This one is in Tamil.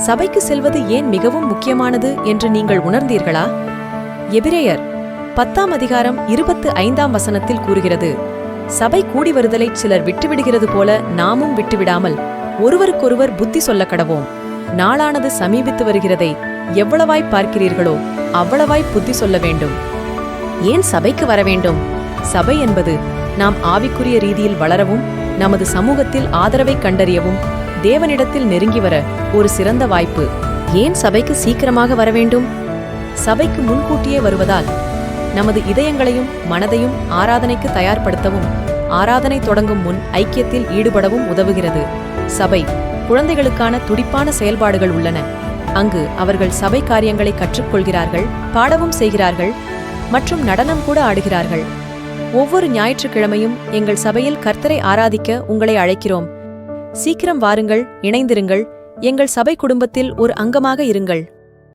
சபைக்கு செல்வது ஏன் மிகவும் முக்கியமானது என்று நீங்கள் உணர்ந்தீர்களா? எபிரேயர் 10:25 கூறுகிறது, சபை கூடி வருதலை சிலர் விட்டுவிடுகிறது போல நாமும் விட்டுவிடாமல் ஒருவருக்கொருவர் புத்தி சொல்ல கடவோம். நாளானது சமீபித்து வருகிறதை எவ்வளவாய் பார்க்கிறீர்களோ அவ்வளவாய் புத்தி சொல்ல வேண்டும். ஏன் சபைக்கு வர வேண்டும்? சபை என்பது நாம் ஆவிக்குரிய ரீதியில் வளரவும், நமது சமூகத்தில் ஆதரவை கண்டறியவும், தேவனிடத்தில் நெருங்கி வர ஒரு சிறந்த வாய்ப்பு. ஏன் சபைக்கு சீக்கிரமாக வர வேண்டும்? சபைக்கு முன்கூட்டியே வருவதால் நமது இதயங்களையும் மனதையும் ஆராதனைக்கு தயார்படுத்தவும், ஆராதனை தொடங்கும் முன் ஐக்கியத்தில் ஈடுபடவும் உதவுகிறது. சபை குழந்தைகளுக்கான துடிப்பான செயல்பாடுகள் உள்ளன. அங்கு அவர்கள் சபை காரியங்களை கற்றுக்கொள்கிறார்கள், பாடவும் செய்கிறார்கள் மற்றும் நடனம் கூட ஆடுகிறார்கள். ஒவ்வொரு ஞாயிற்றுக்கிழமையும் எங்கள் சபையில் கர்த்தரை ஆராதிக்க உங்களை அழைக்கிறோம். சீக்கிரம் வாருங்கள், இணைந்திருங்கள், எங்கள் சபை குடும்பத்தில் ஒரு அங்கமாக இருங்கள்.